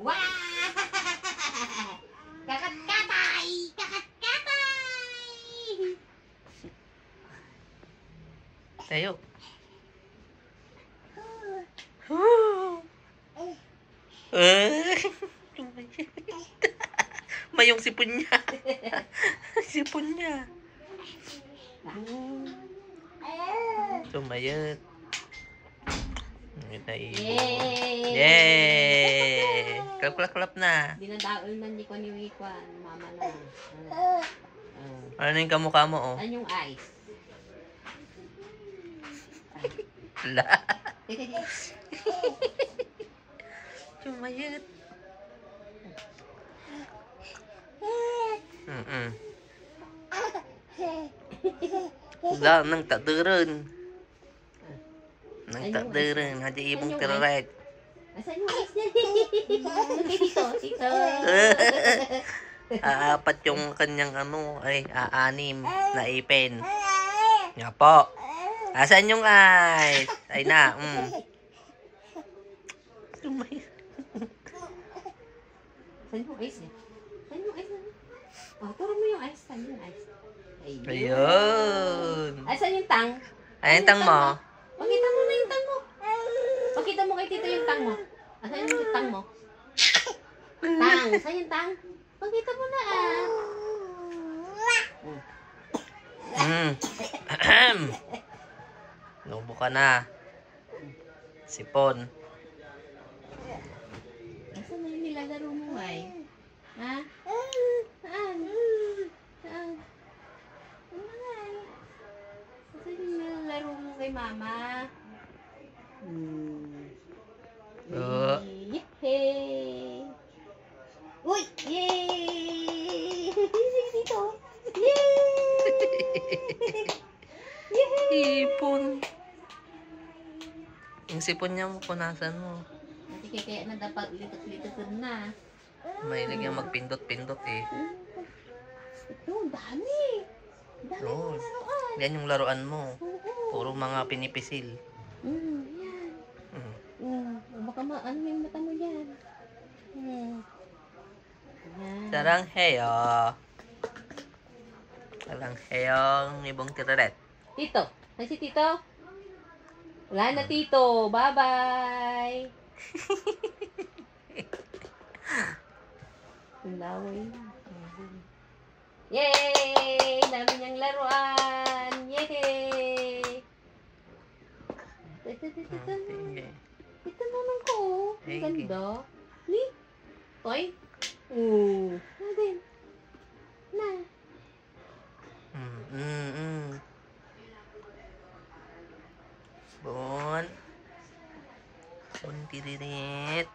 Wow! Kakat-katay! Kakat-katay! Tayo. Mayong sipon niya. Sipon niya. Sumayat. Yay! Klap na. Dinadaol na ni Kwan. Mama na. Ano yung kamukha mo, oh? Ano yung eyes? La. Sumayat. Wala nang taturon. Nang taturon. Hadi ibong tiraret. Asan yung eyes niya? Tito. Aapat yung kanyang aanim na ipin. Nga po. Asan yung eyes? Ay na. Sumayat. Saan yung eyes niya? Saan yung eyes niya? Oh, turo mo yung eyes. Saan yung eyes? Ayun. Asan yung tang? Ay, yung tang mo. Pakita mo na yung tang mo. Pakita mo kay Tito yung tang mo. Asan yung tang mo? Tang. Saan yung tang? Pakita mo na Nubo ka na. Sipon. Asan na yung nilalaro mo ay? Ha? Saan? Saan? Asan yung nilalaro mo kay mama? Yay! Uy! Yay! Dito! Yay! Ipon. Yung sipon niya mo, punasan mo. Kasi kaya na dapat litot-litot na. Mahilig yung magpindot-pindot eh. Ito, dami. Dami Oo. ng laruan. Yan yung laruan mo. Oo. Puro mga pinipisil. Yan. Baka ano yung mata mo yan. Yan. Sarang heyo. Sarang heyong ibong tiraret. Tito. Ay si Tito? Wala na Tito. Bye-bye. Ang laway. Yay! Dami niyang laruan. Yay! Ito. Ito naman ko. Ang ganda. Ni? Toy? Oo. Na din. Na. Bon. Bon tiririt.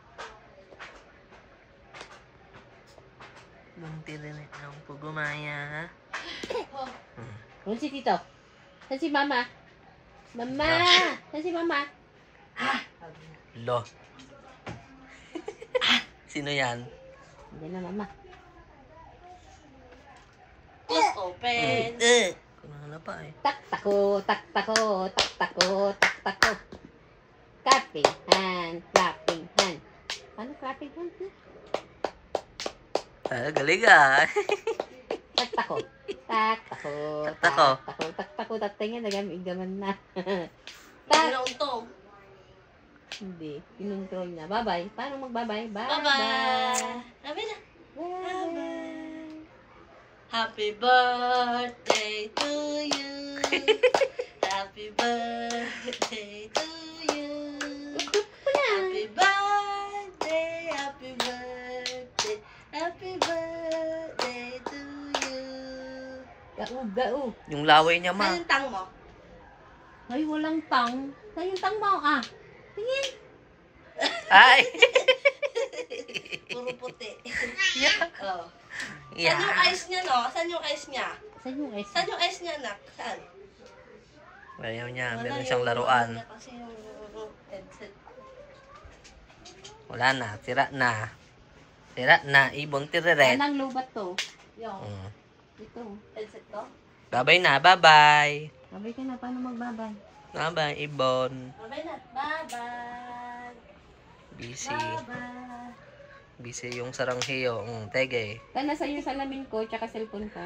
Bon tiririt ang pugumaya. Saan si Tito? Saan si Mama? Mama! Saan si Mama? Lo. Sino yan? Hindi na Mama. Just open. Kumana pa eh. Tak-tako. Clapping hand. Paano clapping hand? Galing ah. Tak-tako. Tatay nga, nagamigaman na. Hindi na untog. Hindi, kinontrol na. Bye-bye. Paano mag-bye-bye? Bye-bye. Sabi na. Bye-bye. Happy birthday to you. Happy birthday to you. Happy birthday. Happy birthday. Happy birthday to you. Gao. Yung laway niya ma. Saan yung tang mo? Ay, walang tang. Saan yung tang mo? Tingin. Ay! Puro puti. Yeah. Oh. Yeah. Saan yung eyes niya, no? Saan yung eyes niya? Saan yung ice? Saan yung eyes niya, nak? Saan? Ayaw niya. Wala Meron yung siyang laruan. ano niya kasi yung headset. Wala na. Sira na. Ibong tiriret. Anong lubat to? Yung Ito. headset ko? Bye-bye na. Bye-bye. Sabay ka na, paano magbabay? Bye-bye, Ibon. Bye na. Bye-bye. Busy. Bye-bye. Busy yung saranghiyo. Tege. Tan, nasa yung salamin ko, tsaka cellphone ko.